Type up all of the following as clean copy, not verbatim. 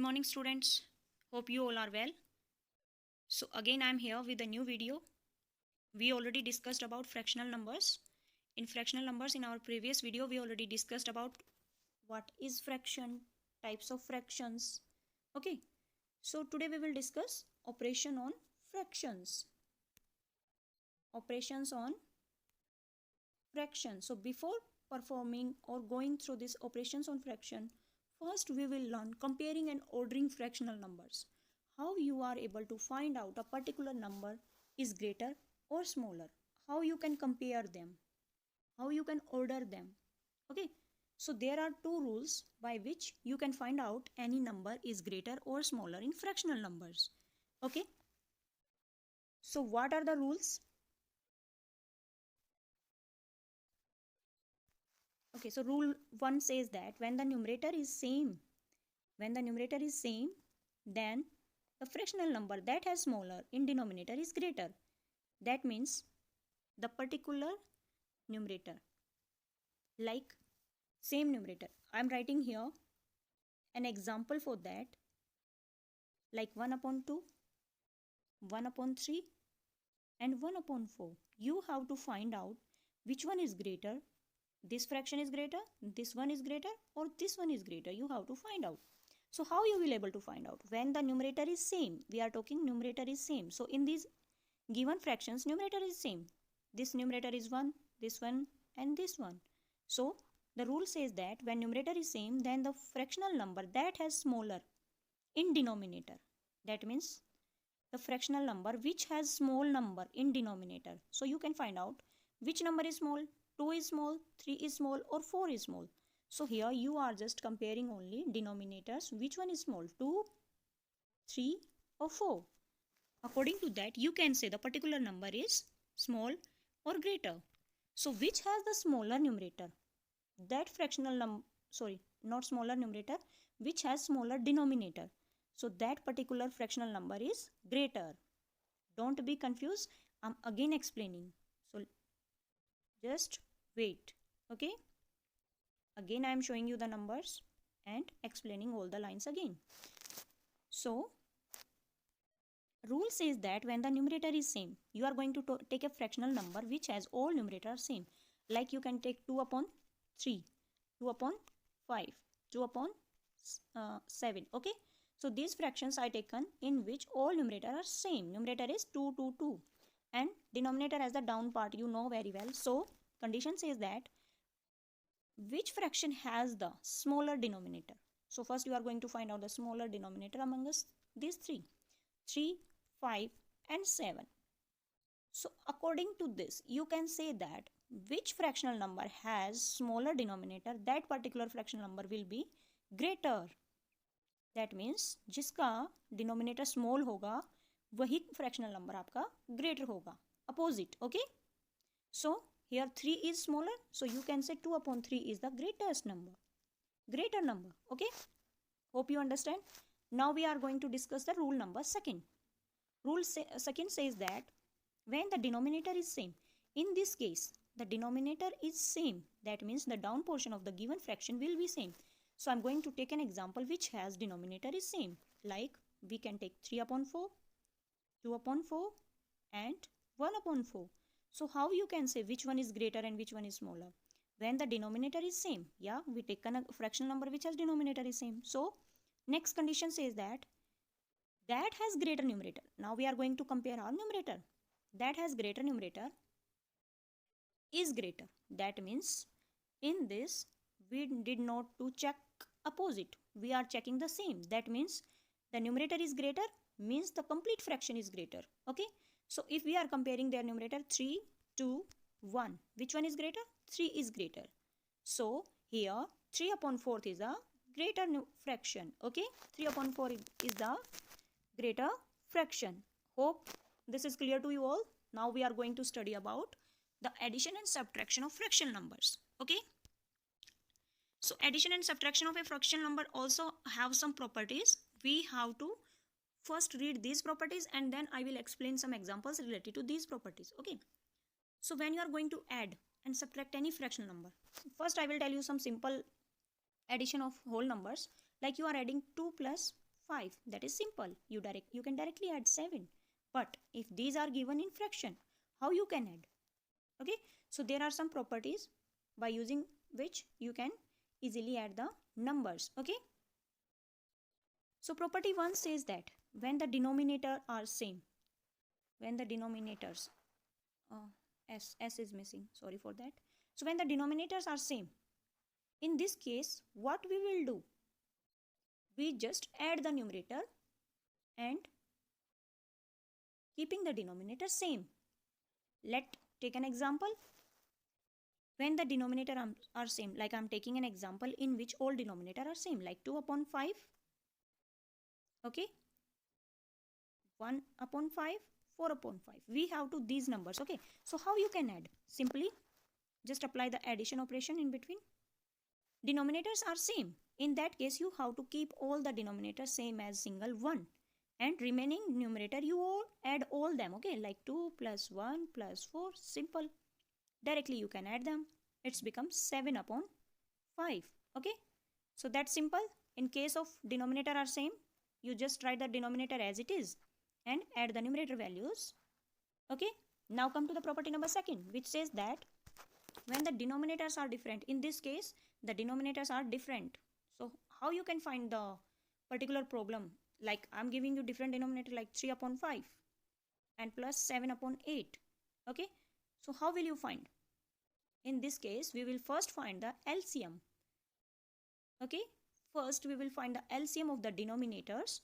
morning students. Hope you all are well. So again I am here with a new video. We already discussed about fractional numbers. In fractional numbers in our previous video we already discussed about what is fraction, types of fractions. Okay. So today we will discuss operation on fractions. Operations on fractions. So before performing or going through these operations on fraction, first we will learn comparing and ordering fractional numbers. How you are able to find out a particular number is greater or smaller. How you can compare them. How you can order them. Okay. So there are two rules by which you can find out any number is greater or smaller in fractional numbers. Okay. So what are the rules? Okay, so rule 1 says that when the numerator is same, then the fractional number that has smaller in denominator is greater. That means the particular numerator, like same numerator. I am writing here an example for that, like 1 upon 2, 1 upon 3 and 1 upon 4. You have to find out which one is greater. This fraction is greater, this one is greater, or this one is greater. You have to find out. So how you will able to find out? When the numerator is same. We are talking numerator is same. So in these given fractions, numerator is same. This numerator is 1, this one and this one. So the rule says that when numerator is same, then the fractional number that has smaller in denominator. That means the fractional number which has small number in denominator. So you can find out which number is small. 2 is small, 3 is small, or 4 is small. So here you are just comparing only denominators. Which one is small? 2, 3 or 4. According to that, you can say the particular number is small or greater. So which has the smaller numerator? That fractional number, not smaller numerator, which has smaller denominator. So that particular fractional number is greater. Don't be confused. I'm again explaining. So just wait. Okay. Again I am showing you the numbers and explaining all the lines again. So rule says that when the numerator is same, you are going to take a fractional number which has all numerators same. Like you can take 2 upon 3, 2 upon 5, 2 upon 7. Okay. So these fractions are taken in which all numerators are same. Numerator is 2, 2, 2. And denominator as the down part you know very well. So condition says that which fraction has the smaller denominator. So first you are going to find out the smaller denominator among us these 3, 5 and 7. So according to this you can say that which fractional number has smaller denominator, that particular fractional number will be greater. That means जिसका denominator small होगा वही fractional number आपका greater होगा. Opposite. Okay. So here 3 is smaller. So you can say 2 upon 3 is the greatest number. Greater number. Okay. Hope you understand. Now we are going to discuss the rule number second. Rule second says that when the denominator is same. In this case the denominator is same. That means the down portion of the given fraction will be same. So I'm going to take an example which has denominator is same. Like we can take 3 upon 4, 2 upon 4 and 1 upon 4. So how you can say which one is greater and which one is smaller? When the denominator is same. Yeah, we take a fractional number which has denominator is same. So next condition says that has greater numerator. Now we are going to compare our numerator. That has greater numerator is greater. That means in this we did not to check opposite. We are checking the same. That means the numerator is greater means the complete fraction is greater. Okay. So if we are comparing their numerator 3, 2, 1. Which one is greater? 3 is greater. So here 3 upon 4 is a greater fraction. Okay. 3 upon 4 is the greater fraction. Hope this is clear to you all. Now we are going to study about the addition and subtraction of fractional numbers. Okay. So addition and subtraction of a fractional number also have some properties. We have to first read these properties and then I will explain some examples related to these properties. Okay. So when you are going to add and subtract any fractional number, first I will tell you some simple addition of whole numbers. Like you are adding 2 plus 5. That is simple. You can directly add 7. But if these are given in fraction, how you can add? Okay, so there are some properties by using which you can easily add the numbers. Okay, so property 1 says that when the denominator are same, when the denominators s is missing, sorry for that. So when the denominators are same, in this case what we will do, we just add the numerator and keeping the denominator same. Let take an example. When the denominator are same, like I'm taking an example in which all denominator are same, like 2 upon 5, okay, 1 upon 5, 4 upon 5. We have to these numbers. Okay, so how you can add? Simply just apply the addition operation in between. Denominators are same. In that case, you have to keep all the denominators same as single 1. And remaining numerator, you all add all them. Okay, like 2 plus 1 plus 4, simple. Directly you can add them. It's become 7 upon 5. Okay, so that's simple. In case of denominator are same, you just write the denominator as it is and add the numerator values. Okay, now come to the property number 2, which says that when the denominators are different, in this case the denominators are different. So how you can find the particular problem? Like I'm giving you different denominator like 3 upon 5 and plus 7 upon 8. Okay, so how will you find? In this case, we will first find the LCM. Okay, first we will find the LCM of the denominators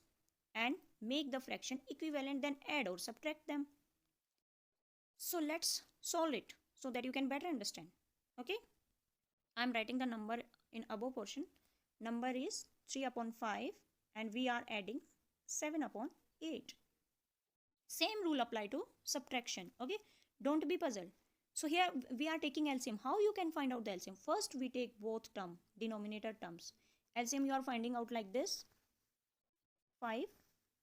and make the fraction equivalent, then add or subtract them. So let's solve it so that you can better understand. Okay, I'm writing the number in above portion. Number is 3 upon 5 and we are adding 7 upon 8. Same rule apply to subtraction. Okay, don't be puzzled. So here we are taking LCM. How you can find out the LCM? First we take both term, denominator terms. LCM you are finding out like this, 5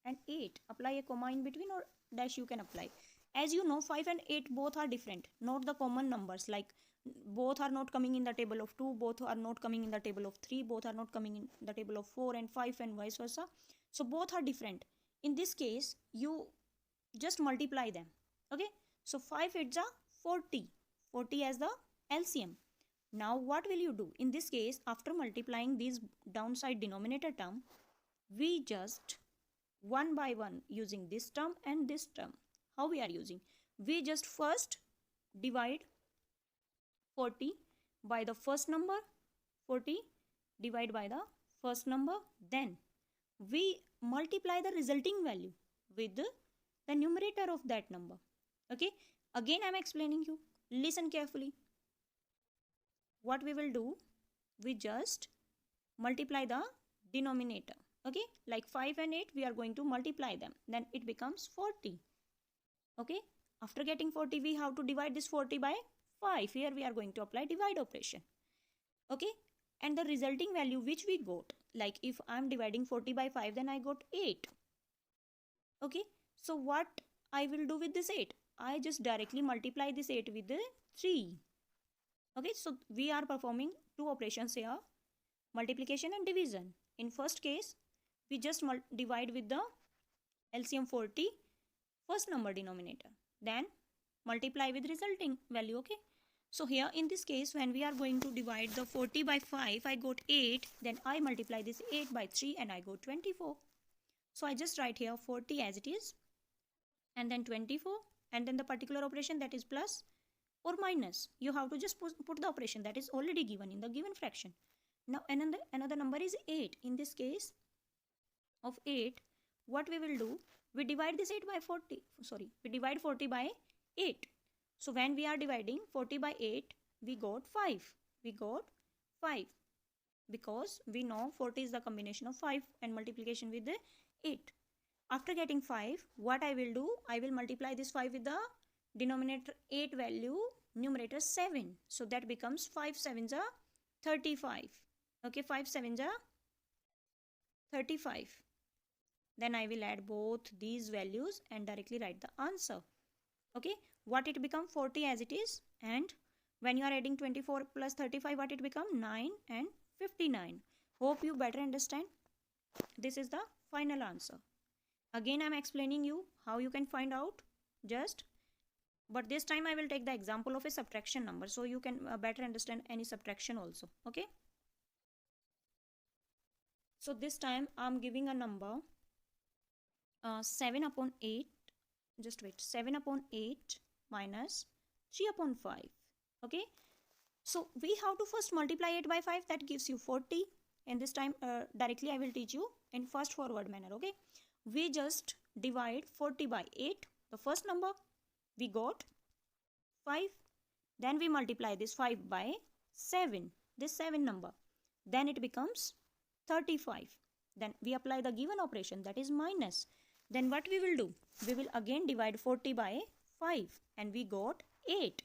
and 8. Apply a comma in between or dash you can apply. As you know, 5 and 8 both are different, not the common numbers. Like both are not coming in the table of 2, both are not coming in the table of 3, both are not coming in the table of 4 and 5 and vice versa. So both are different. In this case, you just multiply them. Okay, so 5 8s are 40. 40 as the LCM. Now what will you do? In this case, after multiplying these downside denominator term, we just one by one using this term and this term. How we are using? We just first divide 40 by the first number, 40 divide by the first number, then we multiply the resulting value with the numerator of that number. Okay, again I am explaining you, listen carefully. What we will do, we just multiply the denominator. Okay, like 5 and 8 we are going to multiply them, then it becomes 40. Okay, after getting 40 we have to divide this 40 by 5. Here we are going to apply divide operation. Okay, and the resulting value which we got, like if I am dividing 40 by 5, then I got 8. Okay, so what I will do with this 8? I just directly multiply this 8 with the 3. Okay, so we are performing two operations here, multiplication and division. In first case, we just divide with the LCM 40, first number denominator, then multiply with resulting value. Okay, so here in this case, when we are going to divide the 40 by 5, I got 8, then I multiply this 8 by 3 and I got 24. So I just write here 40 as it is and then 24 and then the particular operation, that is plus or minus. You have to just put the operation that is already given in the given fraction. Now another number is 8. In this case of 8, what we will do, we divide this 8 by 40, sorry, we divide 40 by 8. So when we are dividing 40 by 8, we got 5. We got 5 because we know 40 is the combination of 5 and multiplication with the 8. After getting 5, what I will do, I will multiply this 5 with the denominator 8 value, numerator 7. So that becomes 5 7s are 35. Okay, 5 7s are 35. Then I will add both these values and directly write the answer. Okay, what it become 40 as it is, and when you are adding 24 plus 35, what it become 9 and 59. Hope you better understand. This is the final answer. Again I'm explaining you how you can find out, just but this time I will take the example of a subtraction number so you can better understand any subtraction also. Okay, so this time I'm giving a number 7 upon 8, just wait, 7 upon 8 minus 3 upon 5. Okay, so we have to first multiply it by 5, that gives you 40, and this time directly I will teach you in fast forward manner. Okay, we just divide 40 by 8, the first number we got 5, then we multiply this 5 by 7, this 7 number, then it becomes 35, then we apply the given operation, that is minus, then what we will do, we will again divide 40 by 5 and we got 8,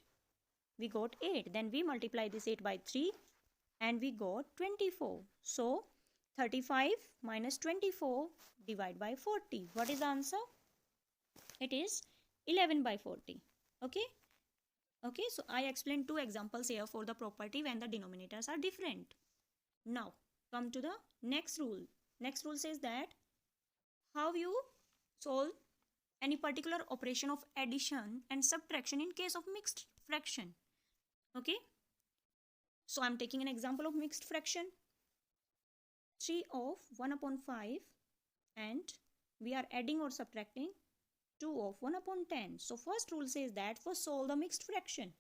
then we multiply this 8 by 3 and we got 24. So 35 minus 24 divided by 40, what is the answer? It is 11 by 40. Okay, so I explained two examples here for the property when the denominators are different. Now come to the next rule. Next rule says that how you solve any particular operation of addition and subtraction in case of mixed fraction. Okay, so I'm taking an example of mixed fraction, 3 of 1 upon 5, and we are adding or subtracting 2 of 1 upon 10. So first rule says that first solve the mixed fraction.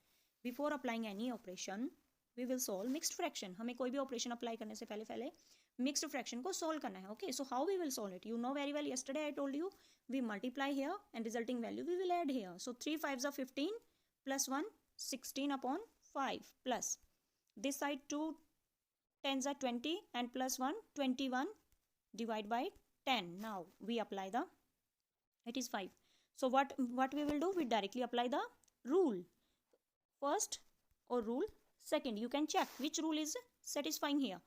Before applying any operation we will solve mixed fraction. हमें कोई भी operation apply करने से पहले mixed fraction को solve करना है. Okay, so how we will solve it? You know very well, yesterday I told you we multiply here and resulting value we will add here. So 3 5s are 15 plus 1 16 upon 5 plus this side 2 10s are 20 and plus 1 21 divided by 10. Now we apply the, it is 5. So what we will do, we directly apply the rule first or rule second. You can check which rule is satisfying here.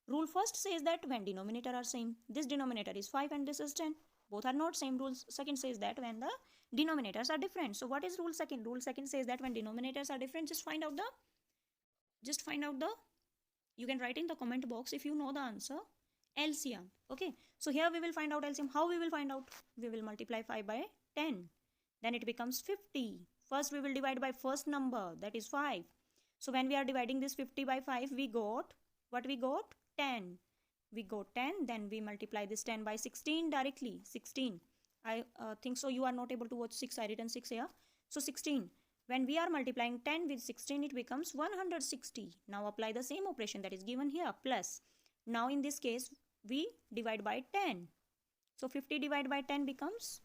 Rule first says that when denominator are same, this denominator is 5 and this is 10, both are not same. Rule second says that when the denominators are different. So what is rule second? Rule second says that when denominators are different, just find out the, you can write in the comment box if you know the answer, LCM. Okay, so here we will find out LCM. How we will find out? We will multiply 5 by 10, then it becomes 50. First we will divide by first number, that is 5. So when we are dividing this 50 by 5, we got, what we got? 10. We got 10, then we multiply this 10 by 16 directly, 16. I think so you are not able to watch 6, I written 6 here. So 16. When we are multiplying 10 with 16, it becomes 160. Now apply the same operation that is given here, plus. Now in this case, we divide by 10. So 50 divided by 10 becomes,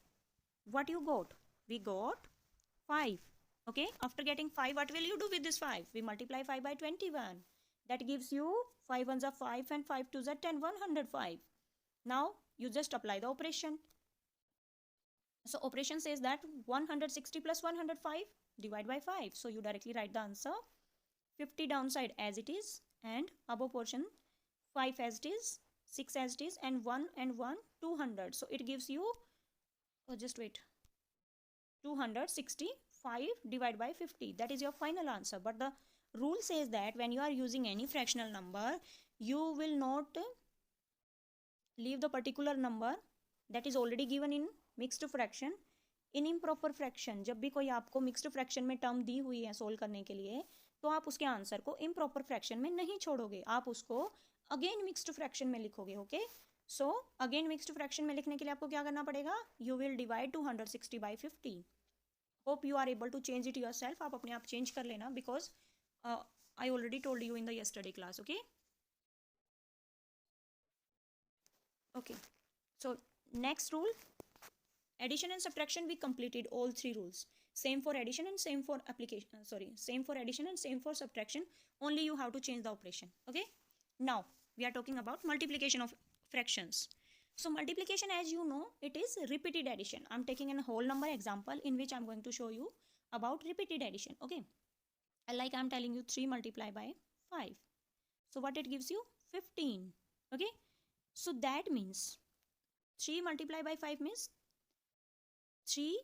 what you got? We got 5. Okay, after getting 5, what will you do with this 5? We multiply 5 by 21. That gives you 5 ones are 5 and 5 twos are 10, 105. Now you just apply the operation. So operation says that 160 plus 105 divide by 5. So you directly write the answer, 50 downside as it is and above portion 5 as it is, 6 as it is, and 1 and 1 200. So it gives you, oh just wait, 265 divided by 50. That is your final answer. But the rule says that when you are using any fractional number, you will not leave the particular number that is already given in mixed fraction in improper fraction. जब भी कोई आपको mixed fraction में term दी हुई है solve करने के लिए, तो आप उसके आंसर को improper fraction में नहीं छोड़ोगे, आप उसको again mixed fraction में लिखोगे. ओके, सो again mixed fraction में लिखने के लिए आपको क्या करना पड़ेगा? You will divide 260 by 50. Hope you are able to change it yourself. आप अपने आप change कर लेना, because I already told you in the yesterday class. Okay. Okay. So next rule, addition and subtraction. We completed all three rules. Same for addition and same for application. Same for addition and same for subtraction. Only you have to change the operation. Okay. Now we are talking about multiplication of fractions. So multiplication, as you know, it is repeated addition. I'm taking a whole number example in which I'm going to show you about repeated addition. Okay. Like I'm telling you 3 multiply by 5. So what it gives you? 15. Okay. So that means 3 multiply by 5 means 3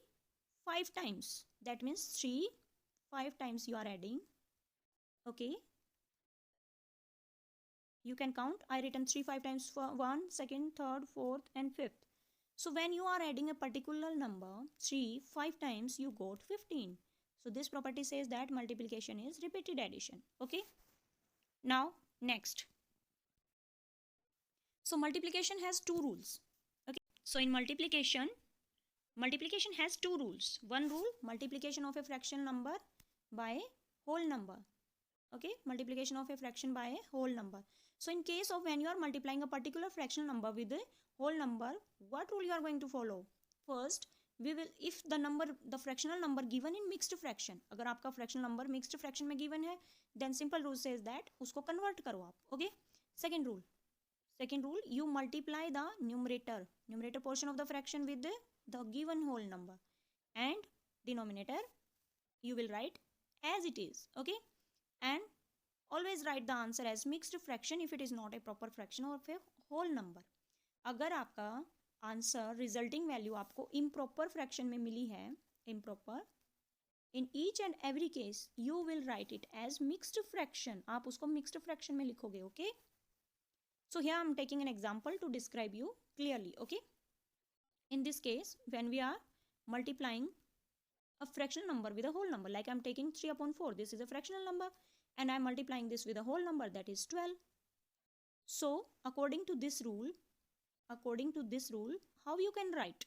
5 times. That means 3 5 times you are adding. Okay. You can count. I written 3 5 times for 1, 2nd, 3rd, 4th and 5th. So when you are adding a particular number 3 5 times, you got 15. So this property says that multiplication is repeated addition. Okay. Now next. So multiplication has two rules. Okay. So in multiplication has two rules. One rule, multiplication of a fraction number by a whole number. Okay, multiplication of a fraction by a whole number. So in case of when you are multiplying a particular fractional number with a whole number, what rule you are going to follow? First, we will, if the fractional number given in mixed fraction, अगर आपका fractional number mixed fraction में given है, then simple rule says that उसको convert करो आप. Okay. Second rule, you multiply the numerator portion of the fraction with the given whole number, and denominator you will write as it is. Okay. And always write the answer as mixed fraction if it is not a proper fraction or a whole number. अगर आपका answer resulting value आपको improper fraction में मिली है, improper, in each and every case you will write it as mixed fraction. आप उसको mixed fraction में लिखोगे. Okay. So here I am taking an example to describe you clearly. Okay. In this case, when we are multiplying a fractional number with a whole number, like I'm taking 3 upon 4, this is a fractional number, and I'm multiplying this with a whole number, that is 12. So according to this rule, how you can write?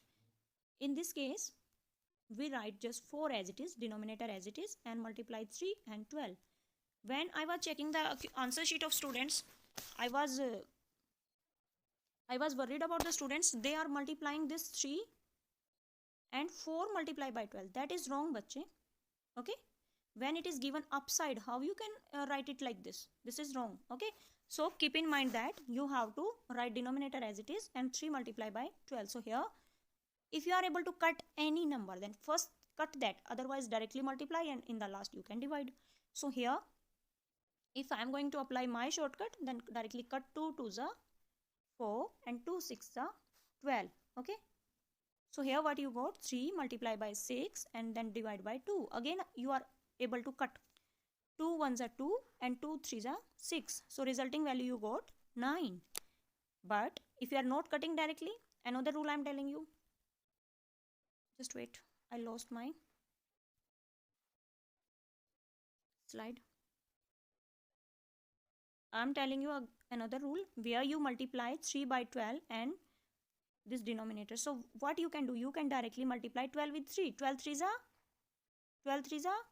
In this case, we write just 4 as it is, denominator as it is, and multiply 3 and 12. When I was checking the answer sheet of students, I was worried about the students. They are multiplying this 3 and 4 multiplied by 12. That is wrong, bache. Okay. When it is given upside, how you can write it like this? This is wrong. Okay. So keep in mind that you have to write denominator as it is and 3 multiplied by 12. So here, if you are able to cut any number, then first cut that. Otherwise, directly multiply, and in the last you can divide. So here, if I am going to apply my shortcut, then directly cut 2 to the 4 and 2 6 are 12. Okay. So here what you got, 3 multiplied by 6 and then divide by 2. Again you are able to cut. 2 1s are 2 and 2 3s are 6. So resulting value you got 9. But if you are not cutting directly, another rule I am telling you. Just wait. I lost my slide. I am telling you another rule where you multiply 3 by 12 and this denominator. So what you can do, you can directly multiply 12 with 3. 12 3s are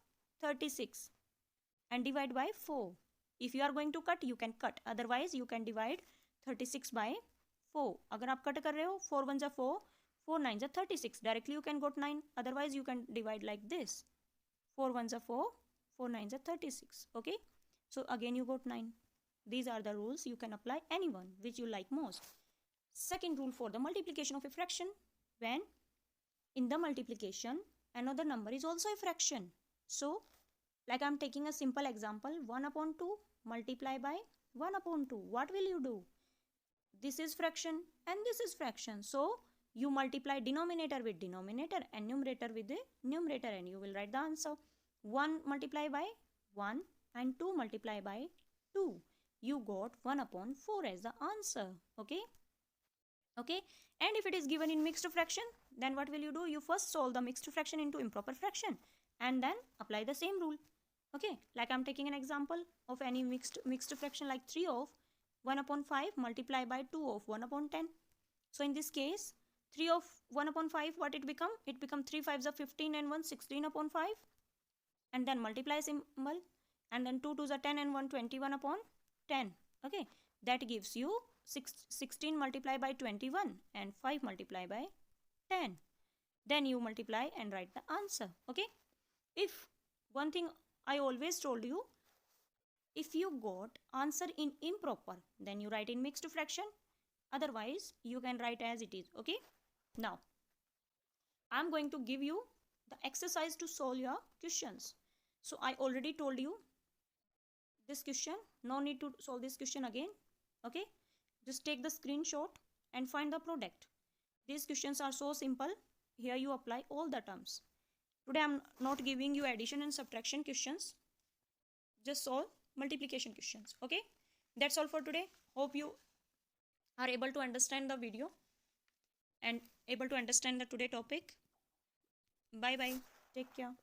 36 and divide by 4. If you are going to cut, you can cut. Otherwise you can divide 36 by 4. अगर आप cut कर रहे हो, 4 1s are 4, 4 9s are 36. Directly you can got 9. Otherwise you can divide like this. 4 1s are 4, 4 9s are 36. Okay. So again you got 9. These are the rules. You can apply anyone which you like most. Second rule for the multiplication of a fraction. When in the multiplication, another number is also a fraction. So, like I am taking a simple example, 1 upon 2 multiply by 1 upon 2. What will you do? This is fraction and this is fraction. So, you multiply denominator with denominator and numerator with the numerator, and you will write the answer. 1 multiply by 1 and 2 multiply by 2. You got 1 upon 4 as the answer. Okay. Okay. And if it is given in mixed fraction, then what will you do? You first solve the mixed fraction into improper fraction and then apply the same rule. Okay. Like I'm taking an example of any mixed fraction like 3 of 1 upon 5 multiply by 2 of 1 upon 10. So in this case, 3 of 1 upon 5, what it become? It become 3 5s are 15 and 1 16 upon 5. And then multiply symbol. And then 2 2s are 10 and 1 21 upon 10. Okay. That gives you 16 multiplied by 21 and 5 multiplied by 10. Then you multiply and write the answer. Okay. If one thing I always told you, if you got answer in improper, then you write in mixed fraction. Otherwise, you can write as it is. Okay. Now, I am going to give you the exercise to solve your questions. So, I already told you this question. No need to solve this question again. Okay. Just take the screenshot and find the product. These questions are so simple. Here you apply all the terms. Today I am not giving you addition and subtraction questions. Just solve multiplication questions. Okay. That's all for today. Hope you are able to understand the video. and able to understand the today topic. Bye bye. Take care.